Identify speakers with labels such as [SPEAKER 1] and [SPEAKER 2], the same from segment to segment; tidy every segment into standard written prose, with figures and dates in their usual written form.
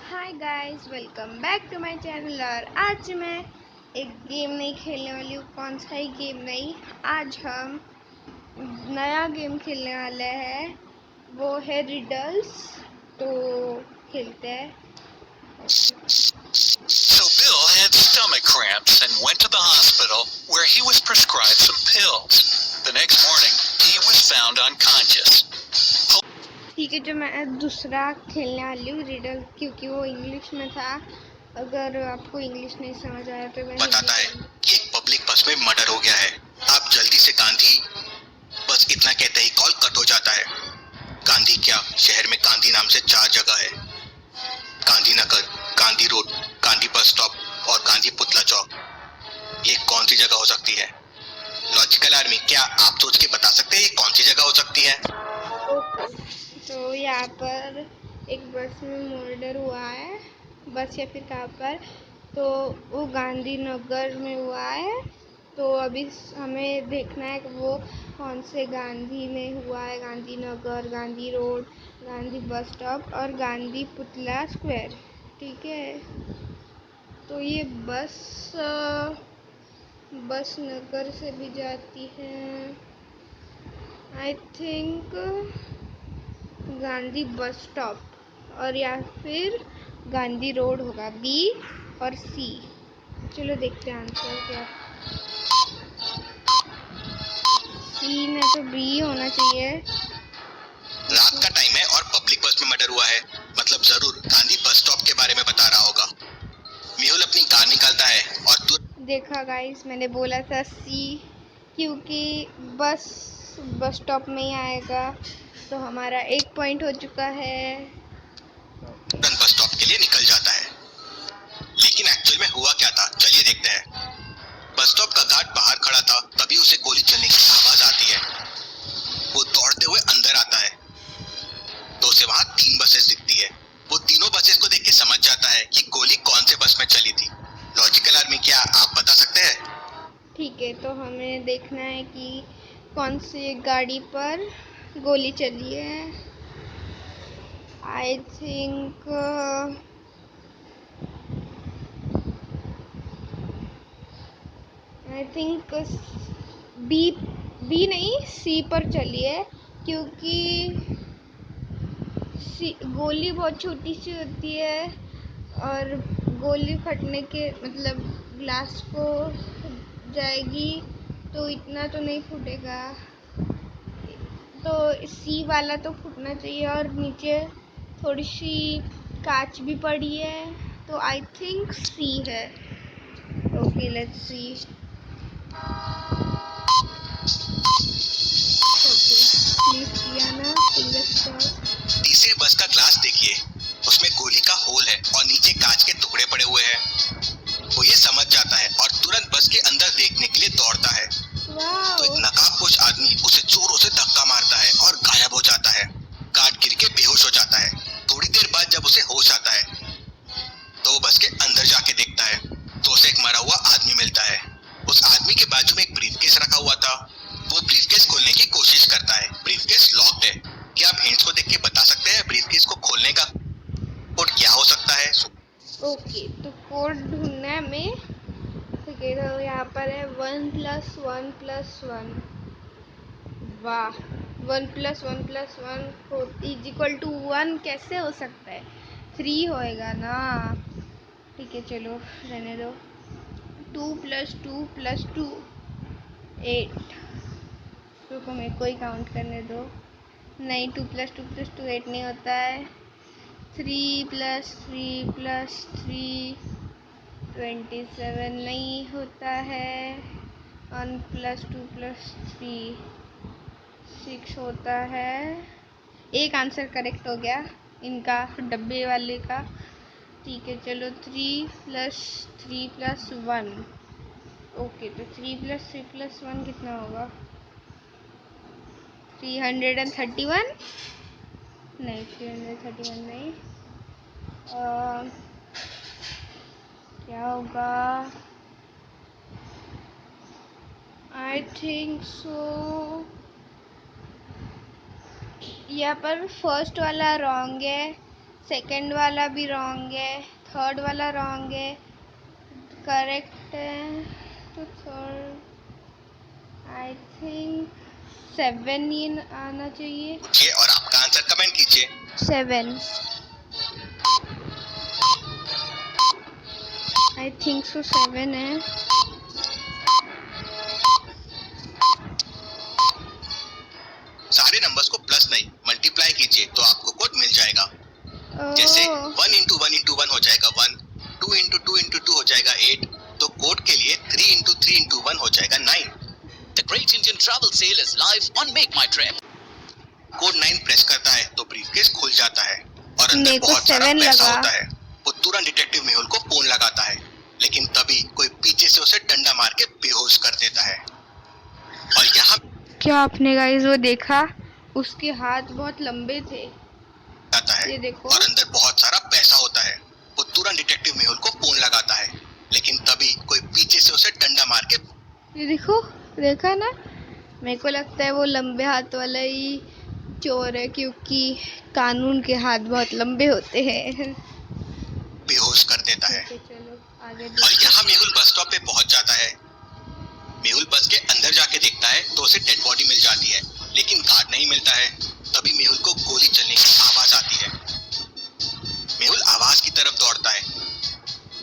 [SPEAKER 1] Hi guys, welcome back to my channel. और आज मैं एक गेम नहीं खेलने वाली हूँ। कौन सा ही गेम नहीं, आज हम नया गेम खेलने वाले हैं। वो है रिडल्स। तो खेलते हैं।
[SPEAKER 2] So Bill had stomach cramps and went to the hospital where he was prescribed some pills. The next morning, he was found unconscious.
[SPEAKER 1] ठीक है, जो मैं दूसरा खेलने वाली हूँ रिडल, क्योंकि वो इंग्लिश में था। अगर आपको इंग्लिश नहीं समझ आया तो मैं
[SPEAKER 2] बताता है कि एक पब्लिक बस में मर्डर हो गया है। आप जल्दी से गांधी, बस इतना कहते ही कॉल कट हो जाता है। गांधी क्या, शहर में गांधी नाम से 4 जगह है। Gandhinagar, Gandhi road, Gandhi bus stop और गांधी पुतला चौक। ये कौन सी जगह हो सकती है? लॉजिकल आर्मी, क्या आप सोच के बता सकते हैं ये कौन सी जगह हो सकती है?
[SPEAKER 1] तो यहाँ पर एक बस में मर्डर हुआ है। बस या फिर कहाँ पर, तो वो गांधीनगर में हुआ है। तो अभी हमें देखना है कि वो कौन से गांधी में हुआ है। Gandhinagar, Gandhi road, Gandhi bus stop और गांधी पुतला स्क्वायर। ठीक है, तो ये बस नगर से भी जाती है। I think Gandhi bus stop और या फिर गांधी रोड होगा। बी और सी। चलो देखते हैं आंसर क्या। सी में तो बी होना चाहिए।
[SPEAKER 2] रात का टाइम है और पब्लिक बस में मर्डर हुआ है, मतलब जरूर गांधी बस स्टॉप के बारे में बता रहा होगा। मेहुल अपनी कार निकालता है और तू
[SPEAKER 1] देखा गाइस, मैंने बोला था सी, क्योंकि बस स्टॉप में ही आएगा। तो हमारा 1 पॉइंट हो चुका है।
[SPEAKER 2] तुरंत बस स्टॉप के लिए निकल जाता है। लेकिन एक्चुअल में हुआ क्या था, चलिए देखते हैं। बस स्टॉप का गार्ड बाहर खड़ा था, तभी उसे गोली चलने की आवाज आती है। वो दौड़ते हुए अंदर आता है तो उसे वहाँ 3 बसेस दिखती है। वो तीनों बसेस को देख के समझ जाता है कि गोली कौन से बस में चली थी। लॉजिकल आर्मी, क्या आप बता सकते हैं?
[SPEAKER 1] ठीक है, तो हमें देखना है कि कौन सी गाड़ी पर गोली चली है। आई थिंक बी बी नहीं, सी पर चली है। क्योंकि गोली बहुत छोटी सी होती है और गोली फटने के मतलब ग्लास को जाएगी तो इतना तो नहीं फूटेगा। तो सी वाला तो फूटना चाहिए और नीचे थोड़ी सी कांच भी पड़ी है। तो आई थिंक सी है। Okay, let's see. प्लीज किया ना, फिंगर्स क्रॉस्ड।
[SPEAKER 2] तीसरी बस का ग्लास देखिए, उसमें गोली का होल है और नीचे कांच के टुकड़े पड़े हुए हैं। वो ये समझ जाता है और तुरंत बस के अंदर देखने के लिए दौड़ता है। तो एक नकाबपोश आदमी उसे जोरों से धक्का मारता है और गायब हो जाता है। गार्ड गिर के बेहोश हो जाता है। थोड़ी देर बाद जब उसे होश आता है तो वो बस के अंदर जाके देखता है तो उसे एक मरा हुआ आदमी मिलता है। उस आदमी के बाजू में एक ब्रीफकेस रखा हुआ था। वो ब्रीफकेस खोलने की कोशिश करता है। ब्रीफकेस लॉक्ड है। क्या आप हिंट्स को देख के बता सकते हैं ब्रीफकेस को खोलने का कोड क्या हो सकता है?
[SPEAKER 1] ओके, तो कोड ढूंढना है हमें। ठीक है, तो यहाँ पर है 1+1+1। वाह, 1+1+1 इज इक्वल टू 1 कैसे हो सकता है? 3 होएगा ना। ठीक है, चलो रहने दो। 2+2+2 8। रुको, मेरे को ही काउंट करने दो। नहीं, 2+2+2 8 नहीं होता है। 3+3+3 27 नहीं होता है। 1+2+3 6 होता है। एक आंसर करेक्ट हो गया इनका, डब्बे वाले का। ठीक है, चलो 3+3+1। ओके, तो 3+3+1 कितना होगा? 331 नहीं, 331 नहीं। क्या होगा? आई थिंक सो यहाँ पर फर्स्ट वाला रॉन्ग है, सेकंड वाला भी रॉन्ग है, थर्ड वाला रॉन्ग है, करेक्ट है तो थर्ड आई थिंक 7 ही आना चाहिए।
[SPEAKER 2] और आपका आंसर कमेंट कीजिए।
[SPEAKER 1] 7 आई थिंक सो 7 है।
[SPEAKER 2] सारे नंबर्स को प्लस नहीं मल्टीप्लाई कीजिए तो आपको कोड मिल जाएगा। जैसे 1 इंटू 1 इंटू 1 हो जाएगा 1, 2 इंटू 2 इंटू 2 हो जाएगा 8, तो कोड के लिए 3 इंटू 3 इंटू 1 हो जाएगा 9। The Great Indian Travel Sale is live on Make My Trip। Code 9 press करता है तो ब्रीफकेस खुल जाता है और अंदर बहुत सारा पैसा होता है। वो तुरंत डिटेक्टिव मेहुल को फोन लगाता है, लेकिन तभी कोई पीछे से उसे डंडा मार के बेहोश कर देता है। और यहाँ
[SPEAKER 1] क्या आपने गाइस वो देखा? उसके हाथ बहुत लंबे थे।
[SPEAKER 2] आता है
[SPEAKER 1] ये देखो।
[SPEAKER 2] और अंदर बहुत सारा पैसा होता है। वो तुरंत डिटेक्टिव मेहुल को फोन लगाता है, लेकिन तभी कोई पीछे से उसे डंडा मार के
[SPEAKER 1] ये देखो, देखा ना? मेरे को लगता है वो लंबे हाथ वाला ही चोर है, क्योंकि कानून के हाथ बहुत लंबे होते हैं।
[SPEAKER 2] बेहोश कर देता है।
[SPEAKER 1] चलो आगे
[SPEAKER 2] और यहाँ मेहुल बस स्टॉप पे पहुंच जाता है। मेहुल बस के अंदर जाके देखता है तो उसे डेड बॉडी मिल जाती है, लेकिन गार्ड नहीं मिलता है। तभी मेहुल को गोली चलने की आवाज आती है। मेहुल आवाज की तरफ दौड़ता है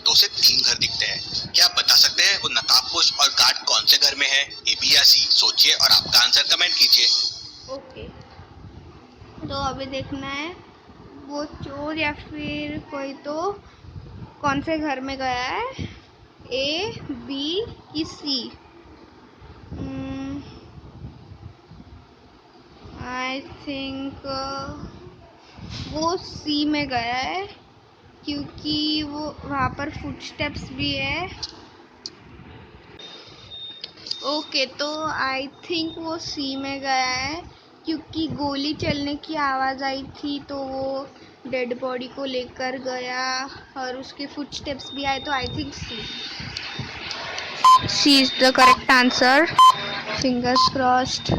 [SPEAKER 2] तो उसे 3 घर दिखते हैं। क्या आप बता सकते हैं वो नकाबपोश और गार्ड कौन से घर में है? ए बी या सी? सोचिए और आपका आंसर कमेंट कीजिए।
[SPEAKER 1] ओके, तो अभी देखना है वो चोर या फिर कोई तो कौन से घर में गया है, ए बी की सी। आई थिंक वो सी में गया है, क्योंकि वो वहाँ पर फुटस्टेप्स भी है। ओके, तो आई थिंक वो सी में गया है, क्योंकि गोली चलने की आवाज़ आई थी तो वो डेड बॉडी को लेकर गया और उसके फुटस्टेप्स भी आए, तो I think C is the correct answer. Fingers crossed.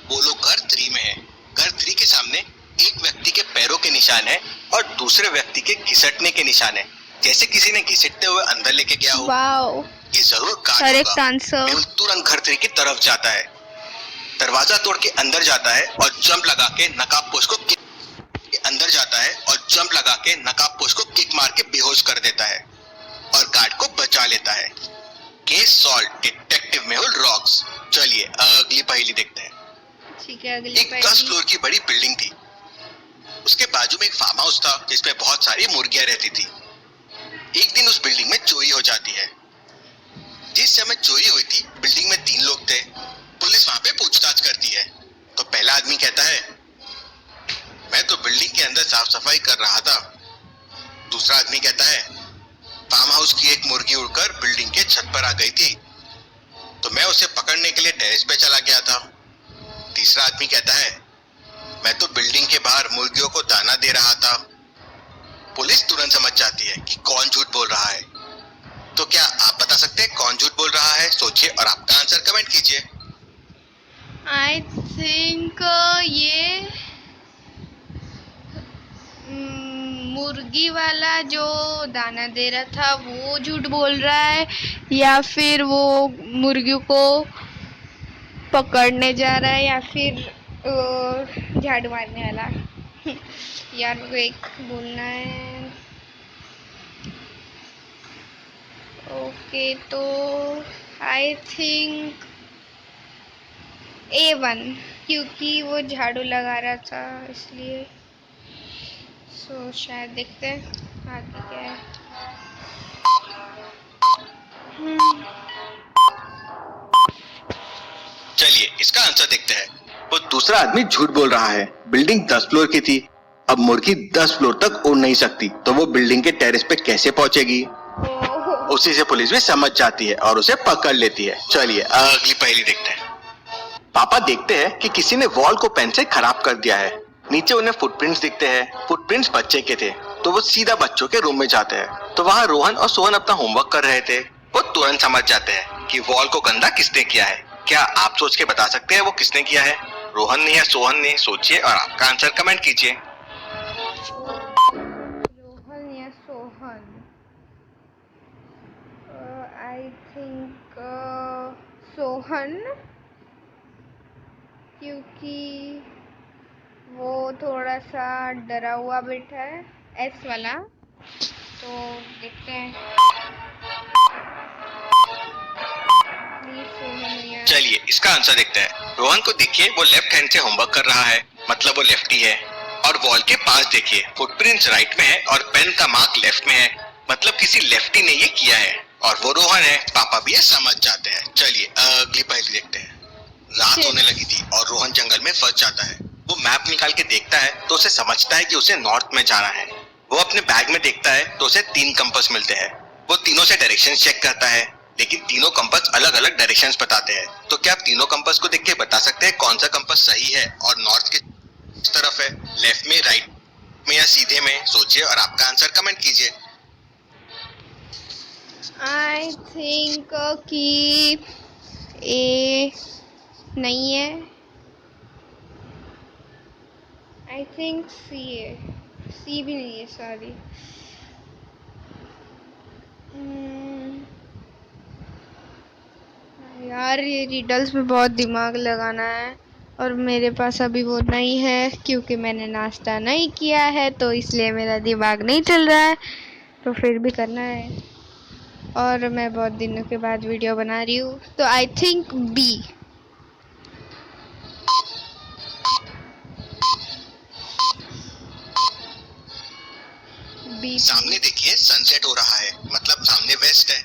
[SPEAKER 2] वो लोग घर 3 में है। घर 3 के सामने एक व्यक्ति के पैरों के निशान है और दूसरे व्यक्ति के घिसटने के निशान है, जैसे किसी ने घिसटते हुए अंदर लेके गया हो।
[SPEAKER 1] वाओ,
[SPEAKER 2] ये जरूर
[SPEAKER 1] करेक्ट आंसर।
[SPEAKER 2] मेहुल तुरंत घर 3 की तरफ जाता है, दरवाजा तोड़ के अंदर जाता है और जंप लगा के नकाबपोश को किक मार के बेहोश कर देता है और गार्ड को बचा लेता है। Case solve, detective Mehul rocks. चलिए अगली पहेली देखते हैं।
[SPEAKER 1] ठीक है, अगली
[SPEAKER 2] एक 10 फ्लोर की बड़ी बिल्डिंग थी। उसके बाजू में एक फार्म हाउस था जिसमें बहुत सारी मुर्गियां रहती थी। एक दिन उस बिल्डिंग में चोरी हो जाती है। जिस समय चोरी हुई थी बिल्डिंग में 3 लोग थे। पुलिस वहां पे पूछताछ करती है तो पहला आदमी कहता है, मैं तो बिल्डिंग के अंदर साफ सफाई कर रहा था। दूसरा आदमी कहता है, फार्म हाउस की एक मुर्गी उड़कर बिल्डिंग के छत पर आ गई थी तो मैं उसे पकड़ने के लिए टेरेस पे चला गया था। तीसरा आदमी कहता है, मैं तो बिल्डिंग के बाहर मुर्गियों को दाना दे रहा था। पुलिस तुरंत समझ जाती है कि कौन झूठ बोल रहा है। तो क्या आप बता सकते हैं कौन झूठ बोल रहा है? सोचिए और आपका आंसर कमेंट कीजिए।
[SPEAKER 1] आई थिंक ये मुर्गी वाला जो दाना दे रहा था वो झूठ बोल रहा है, या फिर वो मुर्गियों को पकड़ने जा रहा है, या फिर झाड़ू मारने वाला। यार मेरे को एक बोलना है। ओके, तो आई थिंक A1, क्योंकि वो झाड़ू लगा रहा था इसलिए। सो शायद देखते हैं आगे क्या है।
[SPEAKER 2] चलिए इसका आंसर देखते हैं। वो दूसरा आदमी झूठ बोल रहा है। बिल्डिंग 10 फ्लोर की थी। अब मुर्गी 10 फ्लोर तक उड़ नहीं सकती तो वो बिल्डिंग के टेरेस पे कैसे पहुंचेगी? उसी से पुलिस भी समझ जाती है और उसे पकड़ लेती है। चलिए अगली पहेली देखते हैं। पापा देखते हैं कि किसी ने वॉल को पेन से खराब कर दिया है। नीचे उन्हें फुटप्रिंट्स दिखते हैं। फुटप्रिंट्स बच्चे के थे तो वो सीधा बच्चों के रूम में जाते हैं। तो वहाँ रोहन और सोहन अपना होमवर्क कर रहे थे। वो तुरंत समझ जाते हैं कि वॉल को गंदा किसने किया है। क्या आप सोच के बता सकते हैं वो किसने किया है? रोहन ने या सोहन ने? सोचिए और आपका आंसर कमेंट कीजिए।
[SPEAKER 1] रोहन या सोहन, आई थिंक सोहन, क्योंकि वो थोड़ा सा डरा हुआ बैठा है, एस वाला। तो देखते हैं।
[SPEAKER 2] चलिए इसका आंसर देखते हैं। रोहन को देखिए, वो लेफ्ट हैंड से होमवर्क कर रहा है, मतलब वो लेफ्टी है। और वॉल के पास देखिए, फुटप्रिंट्स राइट में है और पेन का मार्क लेफ्ट में है, मतलब किसी लेफ्टी ने ये किया है। और वो रोहन है। पापा भी ये समझ जाते हैं। चलिए अगली पहेली देखते हैं। रात होने लगी थी और रोहन जंगल में फंस जाता है। वो मैप निकाल के देखता है तो उसे समझता है कि उसे नॉर्थ में जाना है। वो अपने बैग में देखता है तो उसे 3 कंपास मिलते हैं। वो तीनों से डायरेक्शन चेक करता है, लेकिन तीनों कंपास अलग अलग डायरेक्शंस बताते हैं। तो क्या आप तीनों कंपास को देख के बता सकते हैं कौन सा कंपास सही है और नॉर्थ किस तरफ है, लेफ्ट में, राइट में या सीधे में? सोचिए और आपका आंसर कमेंट कीजिए।
[SPEAKER 1] आई थिंक कि ए नहीं है, आई थिंक सी है, सी भी नहीं है, सॉरी। यार ये रिडल्स में बहुत दिमाग लगाना है और मेरे पास अभी वो नहीं है, क्योंकि मैंने नाश्ता नहीं किया है, तो इसलिए मेरा दिमाग नहीं चल रहा है। तो फिर भी करना है और मैं बहुत दिनों के बाद वीडियो बना रही हूँ, तो आई थिंक बी।
[SPEAKER 2] सामने देखिए, सनसेट हो रहा है, मतलब सामने वेस्ट है।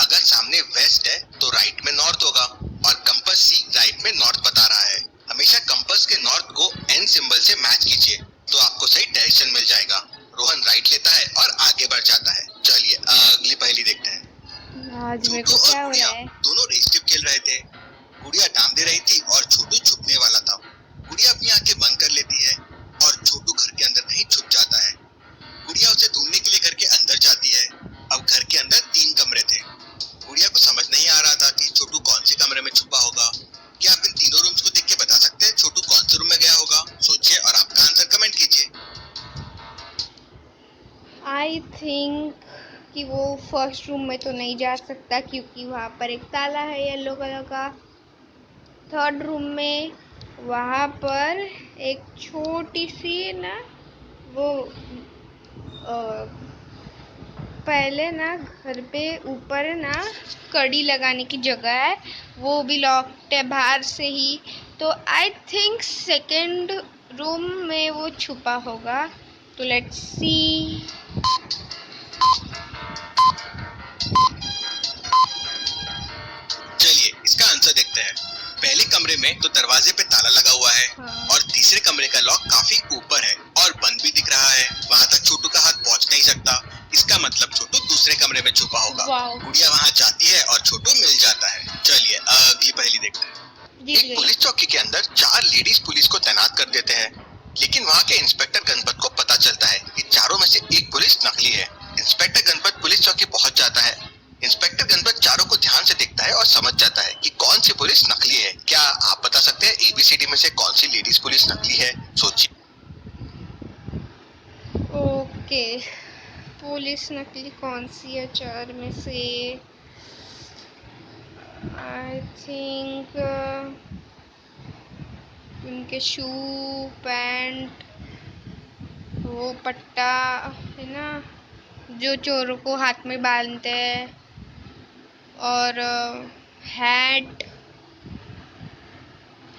[SPEAKER 2] अगर सामने वेस्ट है तो राइट में नॉर्थ होगा और कंपास सी राइट में नॉर्थ बता रहा है। हमेशा कंपास के नॉर्थ को एन सिंबल से मैच कीजिए तो आपको सही डायरेक्शन मिल जाएगा। रोहन राइट लेता है और आगे बढ़ जाता है। चलिए अगली पहेली देखते हैं।
[SPEAKER 1] आज मेरे
[SPEAKER 2] छोटू
[SPEAKER 1] को
[SPEAKER 2] और
[SPEAKER 1] क्या हो
[SPEAKER 2] गुड़िया
[SPEAKER 1] रहा है?
[SPEAKER 2] दोनों रेस टिप खेल रहे थे। गुड़िया दाम दे रही थी और छोटू छुपने वाला था। गुड़िया अपनी आंखें बंद कर लेती है और छोटू घर के अंदर नहीं छुप जाता है। गुड़िया उसे ढूंढने के लिए घर के अंदर जाती है। अब घर के अंदर 3 कमरे थे। गुड़िया को समझ नहीं आ रहा था कि छोटू कौन से कमरे में छुपा होगा। क्या आप इन तीनों रूम्स को देख के बता सकते हैं छोटू कौन से रूम में गया होगा? सोचिए और आपका आंसर कमेंट कीजिए।
[SPEAKER 1] आई थिंक कि वो फर्स्ट रूम में तो नहीं जा सकता, क्योंकि वहाँ पर एक ताला है येलो कलर का। थर्ड रूम में वहाँ पर एक छोटी सी ना, वो पहले ना घर पे ऊपर ना कड़ी लगाने की जगह है, वो भी लॉक्ड है बाहर से ही। तो आई थिंक सेकंड रूम में वो छुपा होगा। तो लेट्स सी।
[SPEAKER 2] चलिए इसका आंसर देखते हैं। पहले कमरे में तो दरवाजे पे ताला लगा हुआ है।
[SPEAKER 1] हाँ।
[SPEAKER 2] और तीसरे कमरे का लॉक काफी ऊपर है और बंद भी दिख रहा है। वहाँ तक छोटू का हाथ पहुँच नहीं सकता। इसका मतलब छोटू दूसरे कमरे में छुपा होगा। गुड़िया वहाँ जाती है और छोटू मिल जाता है। चलिए अगली पहेली देखते हैं। एक पुलिस चौकी के अंदर 4 लेडीज पुलिस को तैनात कर देते हैं, लेकिन वहाँ के इंस्पेक्टर गणपत को पता चलता है कि चारों में से एक पुलिस नकली है। इंस्पेक्टर गणपत पुलिस चौकी पहुँच जाता है। इंस्पेक्टर गणपत चारों को ध्यान से देखता है और समझ जाता है कि कौन सी पुलिस नकली है। क्या आप बता सकते हैं एबीसीडी में से कौन सी लेडीज पुलिस नकली है? सोचिए।
[SPEAKER 1] ओके, पुलिस नकली कौन सी है 4 में से? आई थिंक उनके शू, पैंट, वो पट्टा है ना जो चोरों को हाथ में बांधते हैं, और हैट,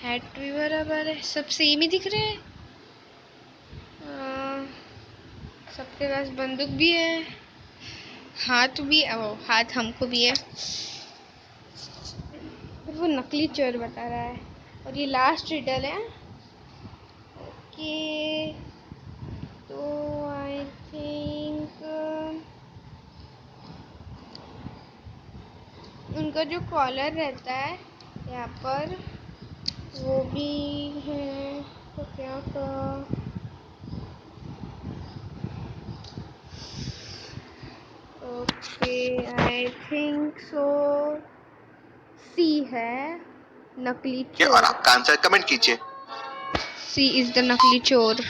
[SPEAKER 1] हैट भी बराबर है, सब सेम ही दिख रहे हैं। सबके पास बंदूक भी है, हाथ भी, वो हाथ हमको भी है, पर वो नकली चोर बता रहा है। और ये लास्ट रिडल है। ओके, तो आई थिंक उनका जो कॉलर रहता है यहाँ पर वो भी है, तो क्या का? ओके, आई थिंक सो सी है, नकली
[SPEAKER 2] और
[SPEAKER 1] चोर।
[SPEAKER 2] आपका आंसर कमेंट कीजिए।
[SPEAKER 1] सी इज द नकली चोर।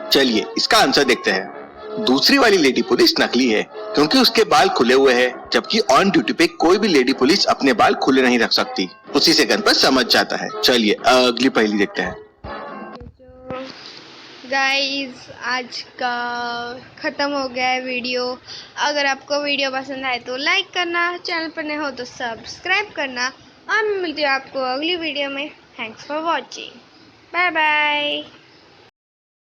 [SPEAKER 2] चलिए इसका आंसर देखते हैं। दूसरी वाली लेडी पुलिस नकली है क्योंकि उसके बाल खुले हुए हैं, जबकि ऑन ड्यूटी पे कोई भी लेडी पुलिस अपने बाल खुले नहीं रख सकती। उसी सेकंड पर समझ जाता है। चलिए अगली पहेली देखते हैं।
[SPEAKER 1] गाइस आज का ख़त्म हो गया है वीडियो। अगर आपको वीडियो पसंद आए तो लाइक करना, चैनल पर नए हो तो सब्सक्राइब करना, और मैं मिलती हूँ आपको अगली वीडियो में। Thanks for watching, bye bye.